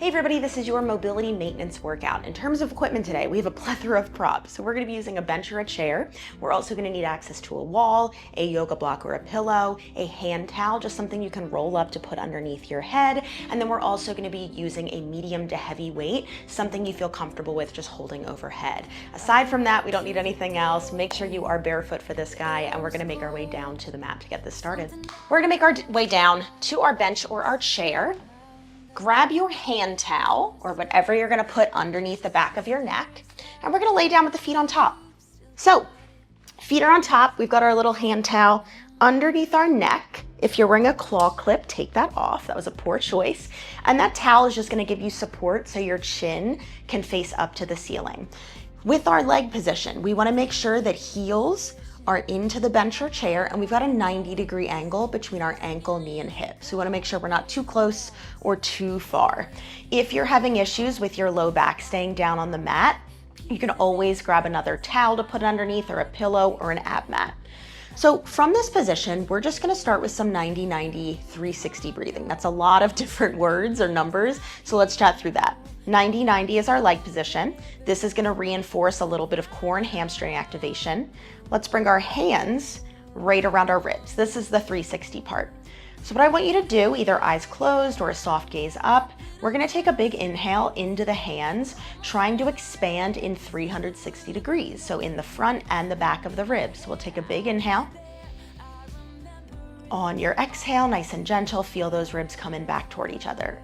Hey everybody, this is your mobility maintenance workout. In terms of equipment today, we have a plethora of props. So we're gonna be using a bench or a chair. We're also gonna need access to a wall, a yoga block or a pillow, a hand towel, just something you can roll up to put underneath your head. And then we're also gonna be using a medium to heavy weight, something you feel comfortable with just holding overhead. Aside from that, we don't need anything else. Make sure you are barefoot for this guy, and we're gonna make our way down to the mat to get this started. We're gonna make our way down to our bench or our chair. Grab your hand towel or whatever you're gonna put underneath the back of your neck, and we're gonna lay down with the feet on top. So, feet are on top, we've got our little hand towel underneath our neck. If you're wearing a claw clip, take that off. That was a poor choice. And that towel is just gonna give you support so your chin can face up to the ceiling. With our leg position, we wanna make sure that heels are into the bench or chair, and we've got a 90-degree angle between our ankle, knee, and hip. So we wanna make sure we're not too close or too far. If you're having issues with your low back staying down on the mat, you can always grab another towel to put underneath, or a pillow, or an ab mat. So from this position, we're just gonna start with some 90-90, 360 breathing. That's a lot of different words or numbers, so let's chat through that. 90-90 is our leg position. This is gonna reinforce a little bit of core and hamstring activation. Let's bring our hands right around our ribs. This is the 360 part. So what I want you to do, either eyes closed or a soft gaze up, we're gonna take a big inhale into the hands, trying to expand in 360 degrees. So in the front and the back of the ribs. So we'll take a big inhale. On your exhale, nice and gentle, feel those ribs coming back toward each other.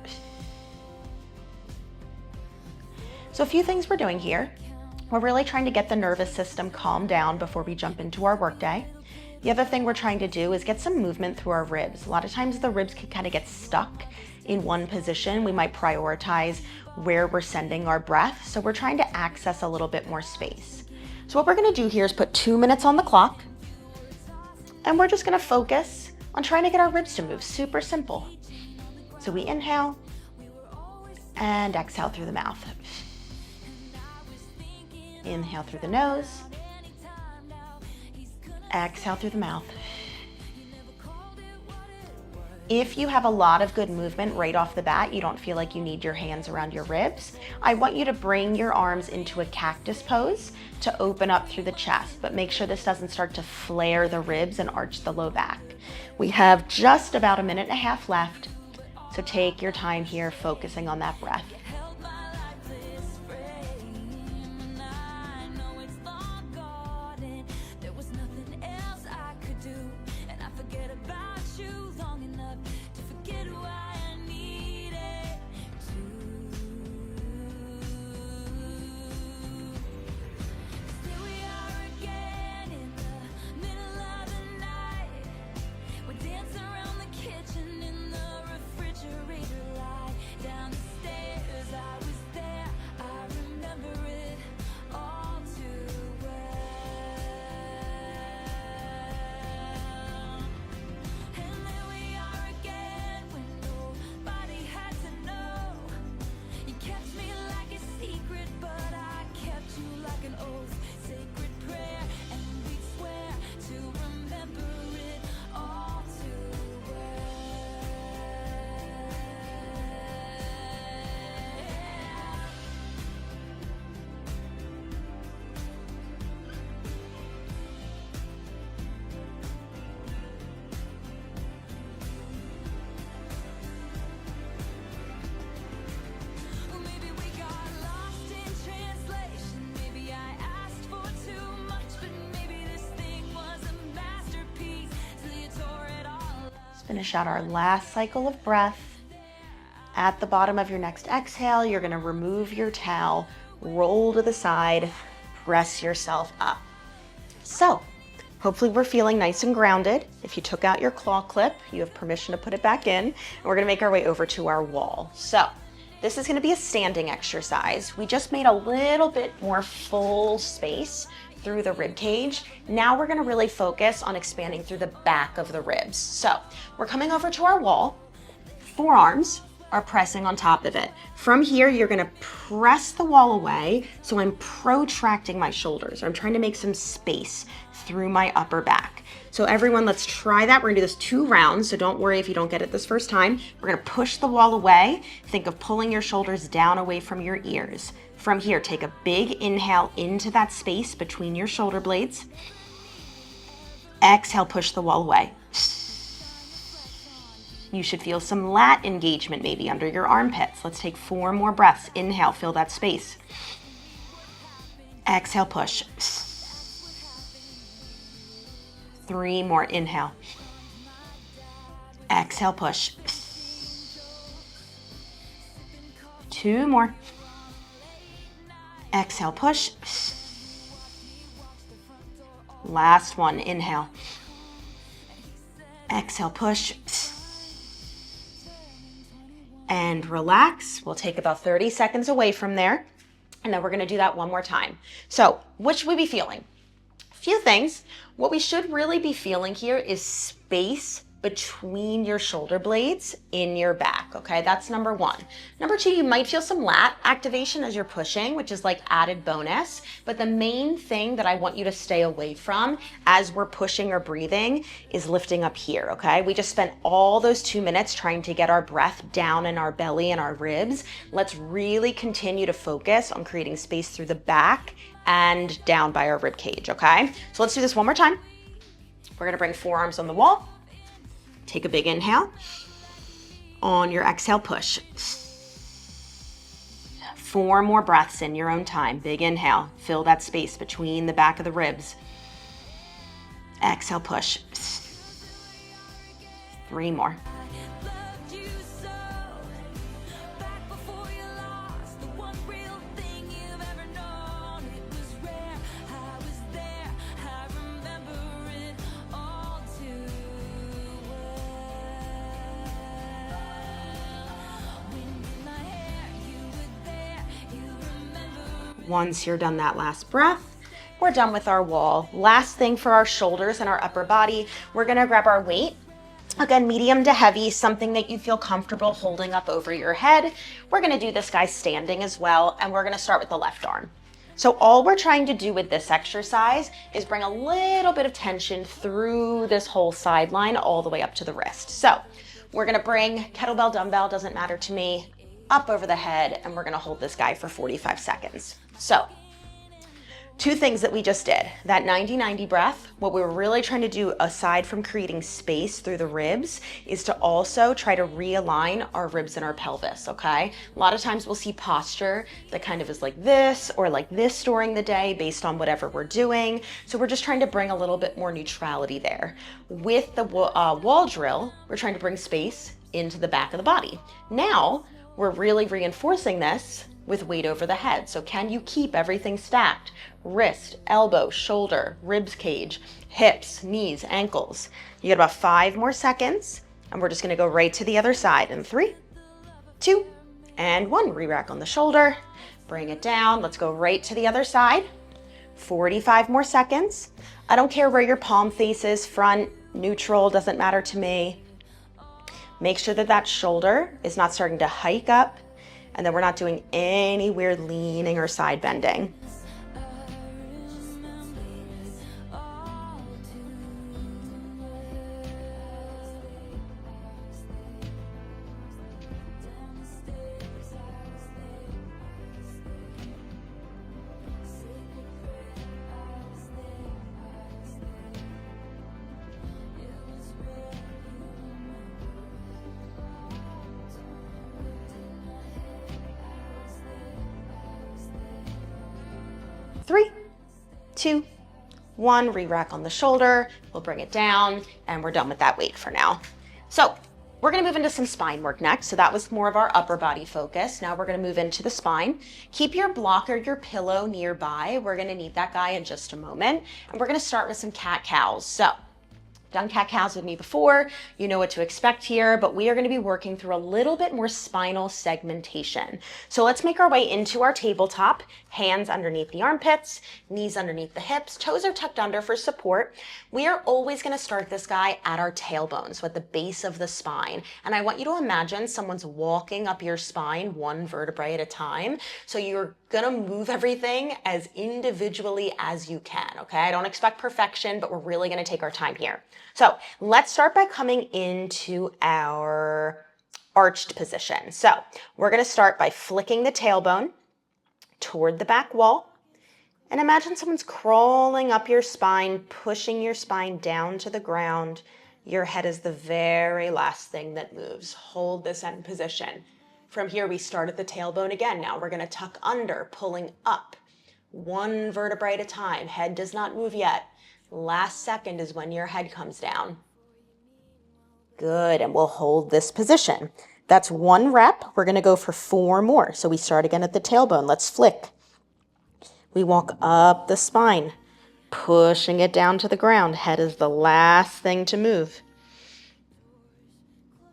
So a few things we're doing here. We're really trying to get the nervous system calmed down before we jump into our workday. The other thing we're trying to do is get some movement through our ribs. A lot of times the ribs can kind of get stuck in one position. We might prioritize where we're sending our breath. So we're trying to access a little bit more space. So what we're gonna do here is put 2 minutes on the clock, and we're just gonna focus on trying to get our ribs to move. Super simple. So we inhale and exhale through the mouth. Inhale through the nose, exhale through the mouth. If you have a lot of good movement right off the bat, you don't feel like you need your hands around your ribs, I want you to bring your arms into a cactus pose to open up through the chest, but make sure this doesn't start to flare the ribs and arch the low back. We have just about 1.5 minutes left, so take your time here focusing on that breath. Finish out our last cycle of breath. At the bottom of your next exhale, you're gonna remove your towel, roll to the side, press yourself up. So, hopefully we're feeling nice and grounded. If you took out your claw clip, you have permission to put it back in, and we're gonna make our way over to our wall. So, this is gonna be a standing exercise. We just made a little bit more full space through the rib cage. Now we're gonna really focus on expanding through the back of the ribs. So we're coming over to our wall, forearms are pressing on top of it. From here, you're gonna press the wall away, so I'm protracting my shoulders. I'm trying to make some space through my upper back. So everyone, let's try that. We're gonna do this 2 rounds, so don't worry if you don't get it this first time. We're gonna push the wall away. Think of pulling your shoulders down away from your ears. From here, take a big inhale into that space between your shoulder blades. Exhale, push the wall away. You should feel some lat engagement maybe under your armpits. Let's take 4 more breaths. Inhale, fill that space. Exhale, push. 3 more, inhale. Exhale, push. 2 more. Exhale, push. Last one, inhale. Exhale, push. And relax. We'll take about 30 seconds away from there. And then we're gonna do that one more time. So, what should we be feeling? A few things. What we should really be feeling here is space between your shoulder blades in your back, okay? That's number 1. Number 2, you might feel some lat activation as you're pushing, which is like added bonus. But the main thing that I want you to stay away from as we're pushing or breathing is lifting up here, okay? We just spent all those 2 minutes trying to get our breath down in our belly and our ribs. Let's really continue to focus on creating space through the back and down by our rib cage, okay? So let's do this one more time. We're gonna bring forearms on the wall. Take a big inhale. On your exhale, push. 4 more breaths in your own time. Big inhale. Fill that space between the back of the ribs. Exhale, push. 3 more. Once you're done that last breath, we're done with our wall. Last thing for our shoulders and our upper body, we're gonna grab our weight. Again, medium to heavy, something that you feel comfortable holding up over your head. We're gonna do this guy standing as well, and we're gonna start with the left arm. So all we're trying to do with this exercise is bring a little bit of tension through this whole sideline all the way up to the wrist. So we're gonna bring kettlebell, dumbbell, doesn't matter to me, up over the head, and we're gonna hold this guy for 45 seconds. So, 2 things that we just did. That 90-90 breath, what we were really trying to do aside from creating space through the ribs is to also try to realign our ribs and our pelvis, okay? A lot of times we'll see posture that kind of is like this or like this during the day based on whatever we're doing. So we're just trying to bring a little bit more neutrality there. With the wall drill, we're trying to bring space into the back of the body. Now, we're really reinforcing this with weight over the head. So can you keep everything stacked? Wrist, elbow, shoulder, ribs cage, hips, knees, ankles. You get about 5 more seconds, and we're just gonna go right to the other side in 3, 2, and 1. Re-rack on the shoulder, bring it down. Let's go right to the other side. 45 more seconds. I don't care where your palm faces, front, neutral, doesn't matter to me. Make sure that that shoulder is not starting to hike up, and then we're not doing any weird leaning or side bending. Three, 2, 1, re-rack on the shoulder. We'll bring it down, and we're done with that weight for now. So we're gonna move into some spine work next. So that was more of our upper body focus. Now we're gonna move into the spine. Keep your block or your pillow nearby. We're gonna need that guy in just a moment. And we're gonna start with some cat-cows. So done cat-cows with me before, you know what to expect here, but we are going to be working through a little bit more spinal segmentation. So let's make our way into our tabletop, hands underneath the armpits, knees underneath the hips, toes are tucked under for support. We are always going to start this guy at our tailbone, so at the base of the spine. And I want you to imagine someone's walking up your spine one vertebrae at a time. So you're going to move everything as individually as you can, okay? I don't expect perfection, but we're really going to take our time here. So let's start by coming into our arched position. So we're going to start by flicking the tailbone toward the back wall. And imagine someone's crawling up your spine, pushing your spine down to the ground. Your head is the very last thing that moves. Hold this end position. From here, we start at the tailbone again. Now we're going to tuck under, pulling up. One vertebrae at a time. Head does not move yet. Last second is when your head comes down. Good, and we'll hold this position. That's 1 rep. We're going to go for 4 more. So we start again at the tailbone. Let's flick. We walk up the spine, pushing it down to the ground. Head is the last thing to move.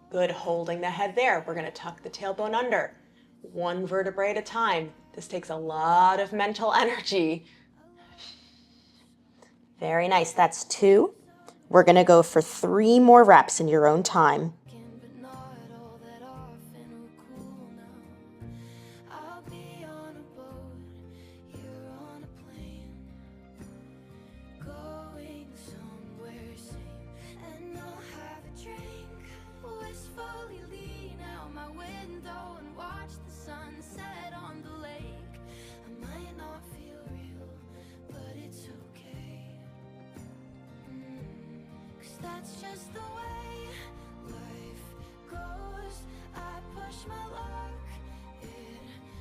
Good, holding the head there. We're going to tuck the tailbone under. 1 vertebrae at a time. This takes a lot of mental energy. Very nice, that's 2. We're gonna go for 3 more reps in your own time. That's just the way life goes. I push my luck, it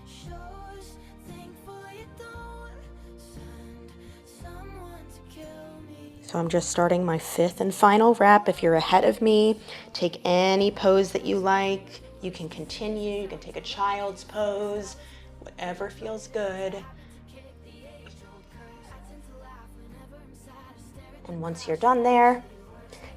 shows. Thankful you don't send someone to kill me. So I'm just starting my 5th and final rep. If you're ahead of me, take any pose that you like. You can continue, you can take a child's pose, whatever feels good. And once you're done there,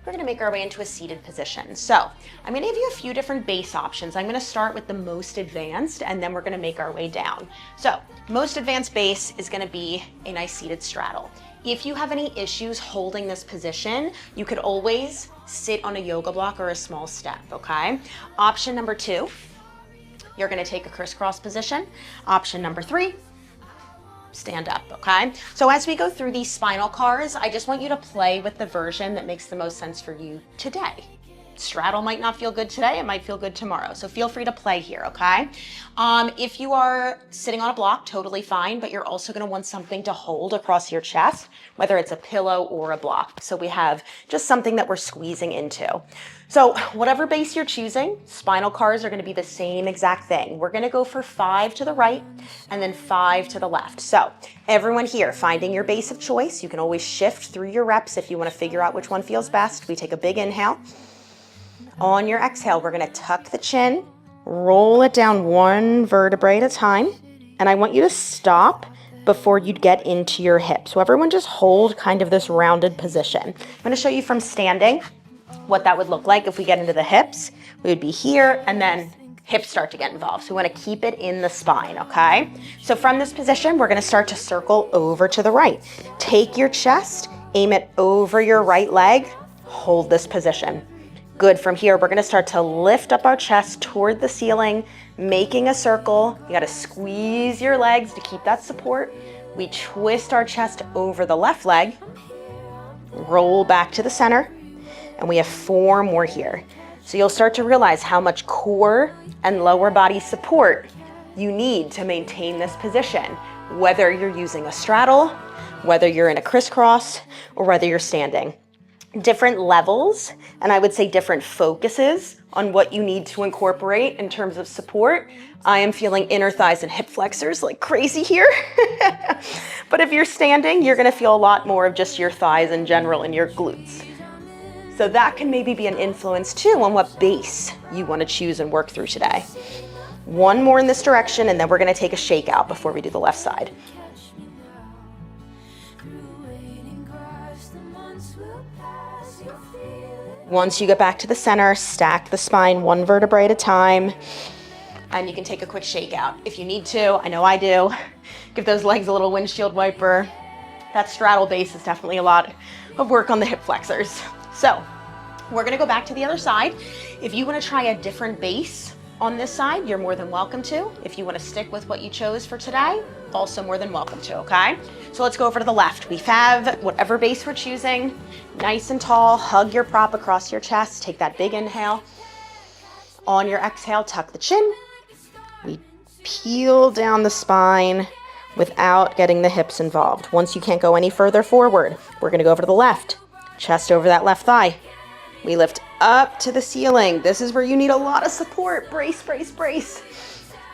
we're going to make our way into a seated position. So I'm going to give you a few different base options. I'm going to start with the most advanced, and then we're going to make our way down. So most advanced base is going to be a nice seated straddle. If you have any issues holding this position, you could always sit on a yoga block or a small step, okay? Option number 2, you're going to take a crisscross position. Option number 3, stand up, okay? So as we go through these spinal cars, I just want you to play with the version that makes the most sense for you today. Straddle might not feel good today, it might feel good tomorrow. So feel free to play here, okay? If you are sitting on a block, totally fine, but you're also gonna want something to hold across your chest, whether it's a pillow or a block. So we have just something that we're squeezing into. So whatever base you're choosing, spinal cars are gonna be the same exact thing. We're gonna go for 5 to the right and then 5 to the left. So everyone here, finding your base of choice. You can always shift through your reps if you wanna figure out which one feels best. We take a big inhale. On your exhale, we're gonna tuck the chin, roll it down 1 vertebrae at a time, and I want you to stop before you get into your hips. So everyone just hold kind of this rounded position. I'm gonna show you from standing what that would look like if we get into the hips. We would be here, and then hips start to get involved. So we wanna keep it in the spine, okay? So from this position, we're gonna start to circle over to the right. Take your chest, aim it over your right leg, hold this position. Good, from here, we're gonna start to lift up our chest toward the ceiling, making a circle. You gotta squeeze your legs to keep that support. We twist our chest over the left leg, roll back to the center, and we have 4 more here. So you'll start to realize how much core and lower body support you need to maintain this position, whether you're using a straddle, whether you're in a crisscross, or whether you're standing. Different levels, and I would say different focuses on what you need to incorporate in terms of support. I am feeling inner thighs and hip flexors like crazy here. But if you're standing, you're gonna feel a lot more of just your thighs in general and your glutes. So that can maybe be an influence too on what base you wanna choose and work through today. 1 more in this direction, and then we're gonna take a shakeout before we do the left side. Your Once you get back to the center, stack the spine one vertebrae at a time, and you can take a quick shake out if you need to. I know I do. Give those legs a little windshield wiper. That straddle base is definitely a lot of work on the hip flexors. So we're gonna go back to the other side. If you wanna try a different base on this side, you're more than welcome to. If you wanna stick with what you chose for today, also more than welcome to, okay? So let's go over to the left. We have whatever base we're choosing, nice and tall, hug your prop across your chest, take that big inhale. On your exhale, tuck the chin. We peel down the spine without getting the hips involved. Once you can't go any further forward, we're gonna go over to the left, chest over that left thigh. We lift up to the ceiling. This is where you need a lot of support. Brace, brace, brace.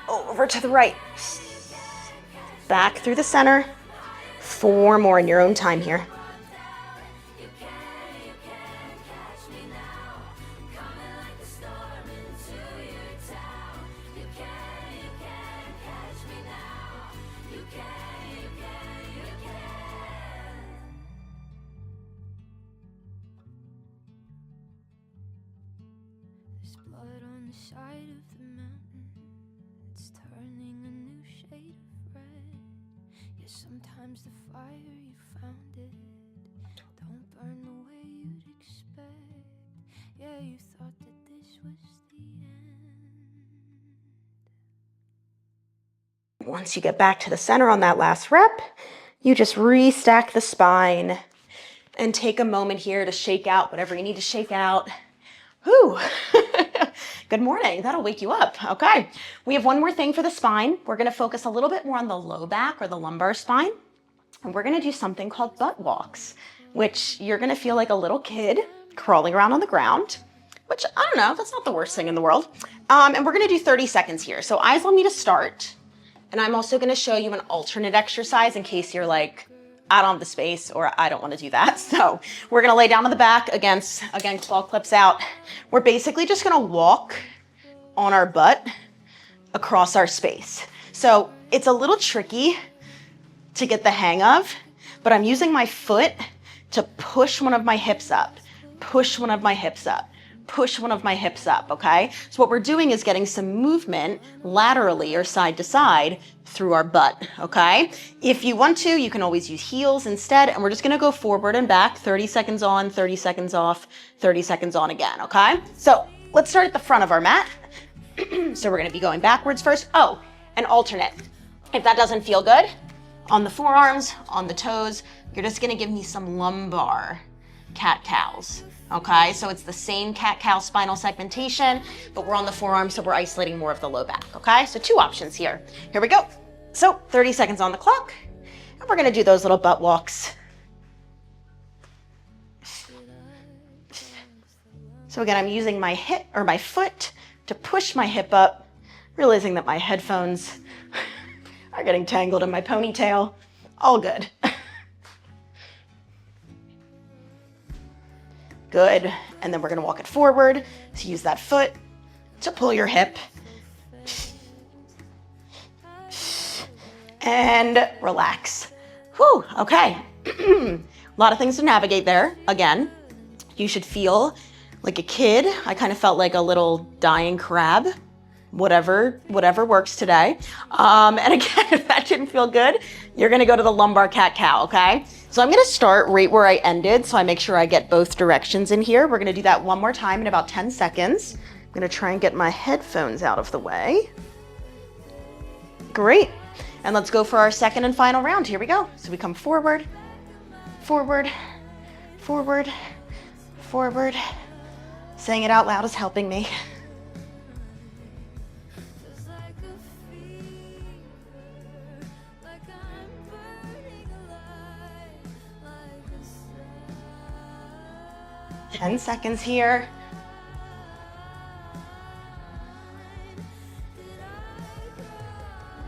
Over to the right. Back through the center. 4 more in your own time here. Blood on the side of the mountain, it's turning a new shade of red. Yeah, sometimes the fire you found it don't burn the way you'd expect. Yeah, you thought that this was the end. Once you get back to the center on that last rep, you just restack the spine and take a moment here to shake out whatever you need to shake out. Whew. Good morning. That'll wake you up. Okay. We have one more thing for the spine. We're going to focus a little bit more on the low back or the lumbar spine. And we're going to do something called butt walks, which you're going to feel like a little kid crawling around on the ground, which I don't know, that's not the worst thing in the world. And we're going to do 30 seconds here. So eyes on me to start. And I'm also going to show you an alternate exercise in case you're like, I don't have the space or I don't want to do that. So we're going to lay down on the back again, claw clips out. We're basically just going to walk on our butt across our space. So it's a little tricky to get the hang of, but I'm using my foot to push one of my hips up, push one of my hips up, push one of my hips up, okay? So what we're doing is getting some movement laterally or side to side through our butt, okay? If you want to, you can always use heels instead, and we're just gonna go forward and back, 30 seconds on, 30 seconds off, 30 seconds on again, okay? So let's start at the front of our mat. So we're gonna be going backwards first. Oh, and alternate. If that doesn't feel good, on the forearms, on the toes, you're just gonna give me some lumbar cat-cows. Okay, so it's the same cat-cow spinal segmentation, but we're on the forearm, so we're isolating more of the low back, okay? So 2 options here. Here we go. So 30 seconds on the clock, and we're gonna do those little butt walks. So again, I'm using my hip or my foot to push my hip up, realizing that my headphones are getting tangled in my ponytail. All good. Good, and then we're gonna walk it forward. So use that foot to pull your hip. And relax. Whew, okay. A lot of things to navigate there. Again, you should feel like a kid. I kind of felt like a little dying crab. Whatever works today. And again, if that didn't feel good, you're gonna go to the lumbar cat-cow, okay? So I'm gonna start right where I ended, so I make sure I get both directions in here. We're gonna do that one more time in about 10 seconds. I'm gonna try and get my headphones out of the way. Great. And let's go for our second and final round. Here we go. So we come forward, forward, forward, forward. Saying it out loud is helping me. Feels like a fever, like I'm burning alive, like a sun. 10 seconds here.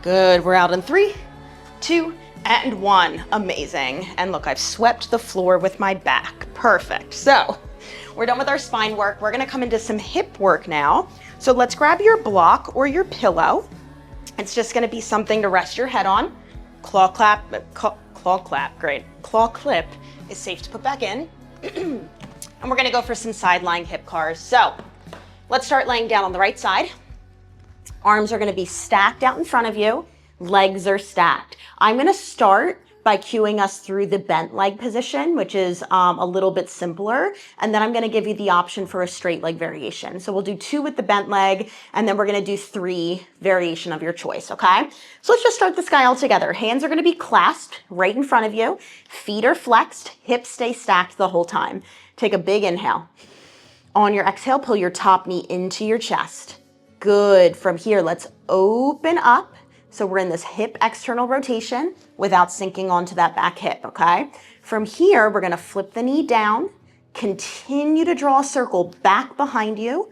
Good, we're out in 3, 2, and 1. Amazing. And look, I've swept the floor with my back. Perfect. So we're done with our spine work. We're gonna come into some hip work now. So let's grab your block or your pillow. It's just gonna be something to rest your head on. Claw clap, great. Claw clip is safe to put back in. and we're gonna go for some sideline hip cars. So let's start laying down on the right side. Arms are gonna be stacked out in front of you. Legs are stacked. I'm gonna start by cueing us through the bent leg position, which is a little bit simpler. And then I'm gonna give you the option for a straight leg variation. So we'll do 2 with the bent leg, and then we're gonna do 3 variation of your choice, okay? So let's just start this guy all together. Hands are gonna be clasped right in front of you. Feet are flexed, hips stay stacked the whole time. Take a big inhale. On your exhale, pull your top knee into your chest. Good. From here, let's open up. So we're in this hip external rotation without sinking onto that back hip, okay? From here, we're gonna flip the knee down, continue to draw a circle back behind you,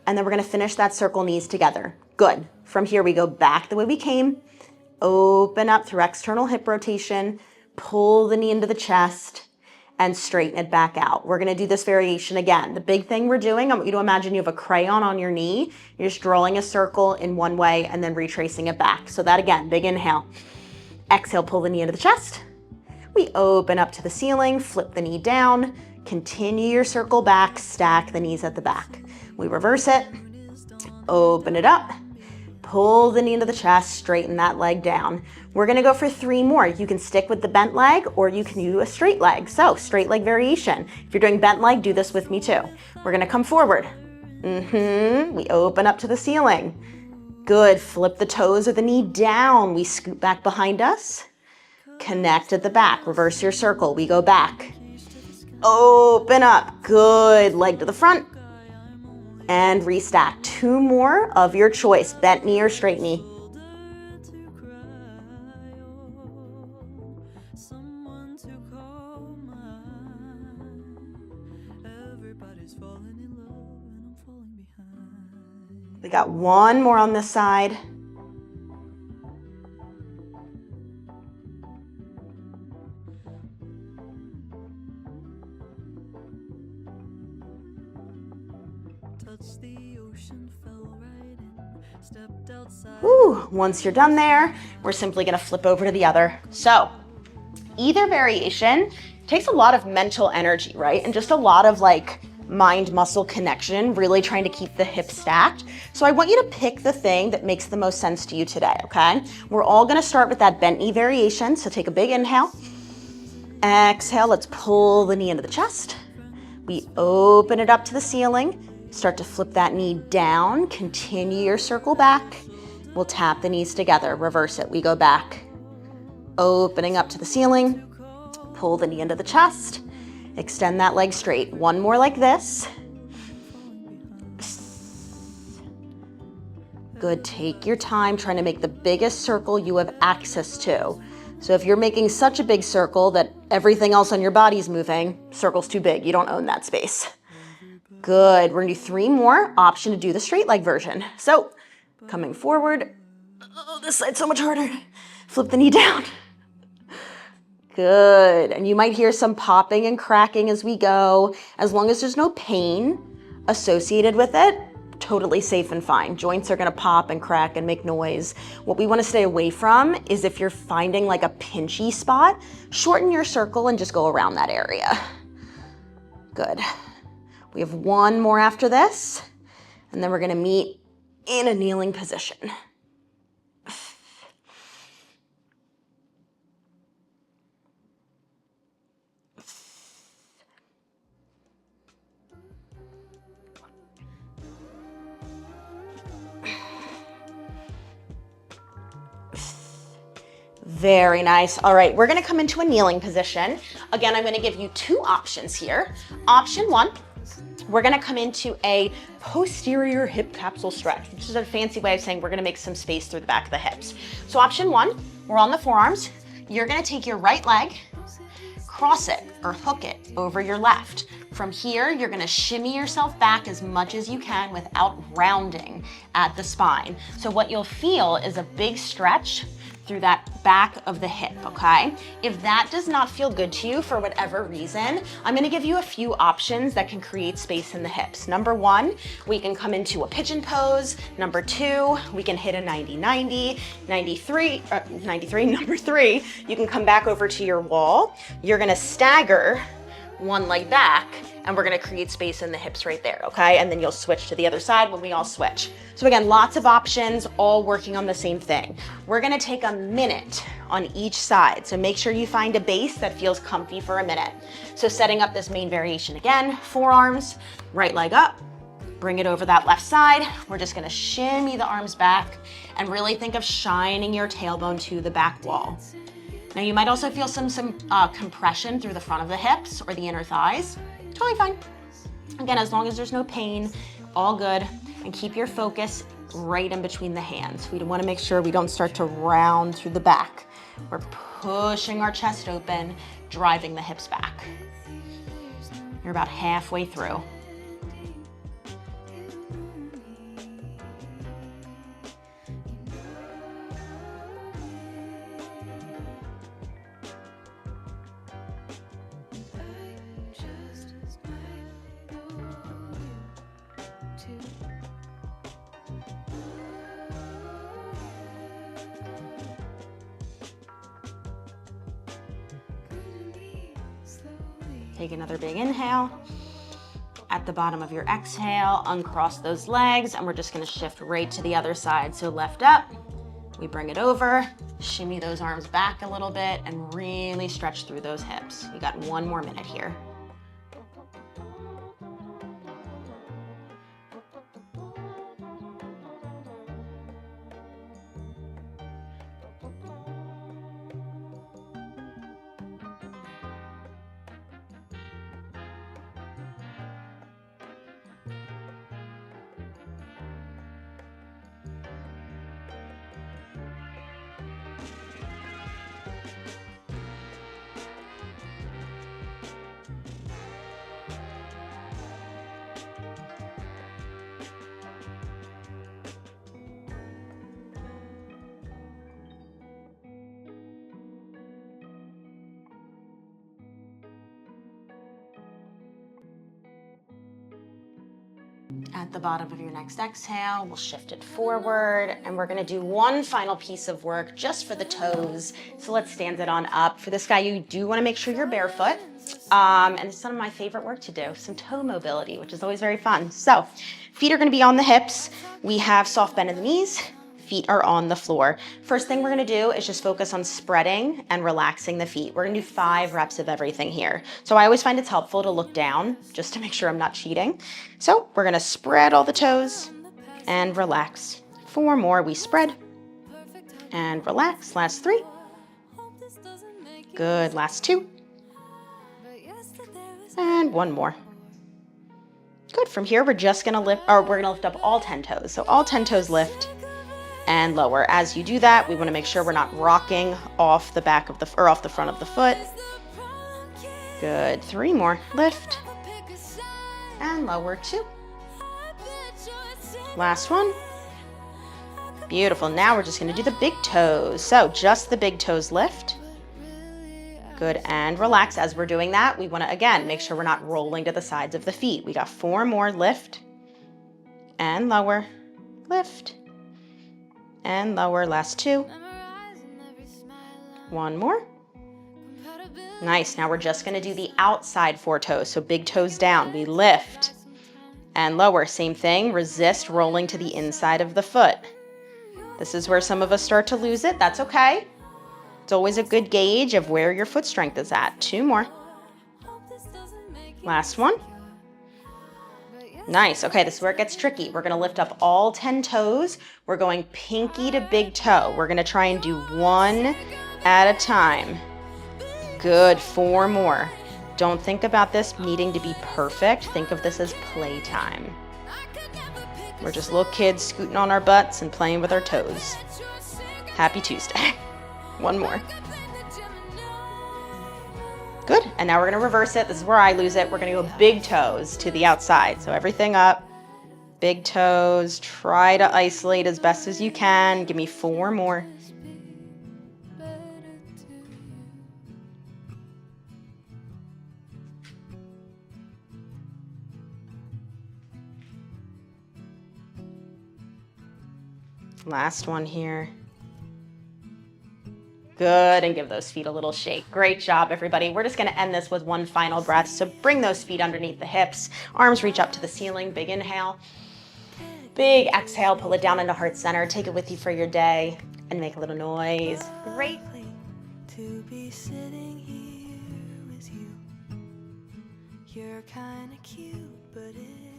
and then we're gonna finish that circle knees together. Good. From here, we go back the way we came, open up through external hip rotation, pull the knee into the chest, and straighten it back out. We're gonna do this variation again. The big thing we're doing, I want you to imagine you have a crayon on your knee. You're just drawing a circle in one way and then retracing it back. So that again, big inhale. Exhale, pull the knee into the chest. We open up to the ceiling, flip the knee down, continue your circle back, stack the knees at the back. We reverse it, open it up, pull the knee into the chest, straighten that leg down. We're gonna go for 3 more. You can stick with the bent leg or you can do a straight leg. So straight leg variation. If you're doing bent leg, do this with me too. We're gonna come forward. We open up to the ceiling. Good, flip the toes of the knee down. We scoot back behind us. Connect at the back, reverse your circle. We go back. Open up, good, leg to the front. And restack. 2 more of your choice, bent knee or straight knee. We got 1 more on this side. Woo. Once you're done there, we're simply gonna flip over to the other. So either variation takes a lot of mental energy, right? And just a lot of like mind-muscle connection, really trying to keep the hips stacked. So I want you to pick the thing that makes the most sense to you today, okay? We're all gonna start with that bent knee variation. So take a big inhale. Exhale, let's pull the knee into the chest. We open it up to the ceiling. Start to flip that knee down, continue your circle back. We'll tap the knees together, reverse it, we go back. Opening up to the ceiling, pull the knee into the chest, extend that leg straight. 1 more like this. Good, take your time trying to make the biggest circle you have access to. So if you're making such a big circle that everything else on your body's moving, circle's too big, you don't own that space. Good, we're gonna do 3 more, option to do the straight leg version. So, coming forward, oh, this side's so much harder. Flip the knee down. Good, and you might hear some popping and cracking as we go. As long as there's no pain associated with it, totally safe and fine. Joints are gonna pop and crack and make noise. What we wanna stay away from is if you're finding like a pinchy spot, shorten your circle and just go around that area. Good. We have 1 more after this, and then we're gonna meet in a kneeling position. Very nice. All right, we're gonna come into a kneeling position. Again, I'm gonna give you 2 options here. Option 1, we're gonna come into a posterior hip capsule stretch, which is a fancy way of saying we're gonna make some space through the back of the hips. So option 1, we're on the forearms. You're gonna take your right leg, cross it or hook it over your left. From here, you're gonna shimmy yourself back as much as you can without rounding at the spine. So what you'll feel is a big stretch through that back of the hip, okay? If that does not feel good to you for whatever reason, I'm gonna give you a few options that can create space in the hips. Number 1, we can come into a pigeon pose. Number 2, we can hit a 90-90, 93. Number 3, you can come back over to your wall. You're gonna stagger 1 leg back and we're gonna create space in the hips right there, okay? And then you'll switch to the other side when we all switch. So again, lots of options, all working on the same thing. We're gonna take a minute on each side. So make sure you find a base that feels comfy for a minute. So setting up this main variation again, forearms, right leg up, bring it over that left side. We're just gonna shimmy the arms back and really think of shining your tailbone to the back wall. Now you might also feel some compression through the front of the hips or the inner thighs. Totally fine. Again, as long as there's no pain, all good. And keep your focus right in between the hands. We wanna make sure we don't start to round through the back. We're pushing our chest open, driving the hips back. You're about halfway through. Take another big inhale. At the bottom of your exhale, uncross those legs, and we're just gonna shift right to the other side. So left up, we bring it over, shimmy those arms back a little bit, and really stretch through those hips. We got one more minute here. At the bottom of your next exhale, we'll shift it forward, and we're gonna do one final piece of work just for the toes. So let's stand it on up. For this guy, you do wanna make sure you're barefoot. And it's some of my favorite work to do, some toe mobility, which is always very fun. So feet are gonna be on the hips. We have soft bend in the knees. Feet are on the floor. First thing we're gonna do is just focus on spreading and relaxing the feet. We're gonna do 5 reps of everything here. So I always find it's helpful to look down just to make sure I'm not cheating. So we're gonna spread all the toes and relax. 4 more, we spread and relax. Last 3. Good, last 2. And 1 more. Good, from here we're just gonna lift, or we're gonna lift up all 10 toes. So all 10 toes lift and lower. As you do that, we want to make sure we're not rocking off the back of the, or off the front of the foot. Good, 3 more. Lift and lower 2. Last one. Beautiful. Now we're just going to do the big toes. So just the big toes lift. Good, and relax. As we're doing that, we want to, again, make sure we're not rolling to the sides of the feet. We got 4 more. Lift and lower. Lift and lower. Last 2. 1 more. Nice. Now we're just going to do the outside 4 toes. So big toes down. We lift and lower. Same thing. Resist rolling to the inside of the foot. This is where some of us start to lose it. That's okay. It's always a good gauge of where your foot strength is at. 2 more. Last one. Nice. Okay, this is where it gets tricky. We're going to lift up all 10 toes. We're going pinky to big toe. We're going to try and do 1 at a time. Good. 4 more. Don't think about this needing to be perfect. Think of this as playtime. We're just little kids scooting on our butts and playing with our toes. Happy Tuesday. 1 more. Good, and now we're gonna reverse it. This is where I lose it. We're gonna go big toes to the outside. So everything up, big toes. Try to isolate as best as you can. Give me 4 more. Last one here. Good, and give those feet a little shake. Great job, everybody. We're just gonna end this with one final breath. So bring those feet underneath the hips, arms reach up to the ceiling, big inhale. Big exhale, pull it down into heart center, take it with you for your day, and make a little noise. Great. To be sitting here with you. You're kinda cute, but it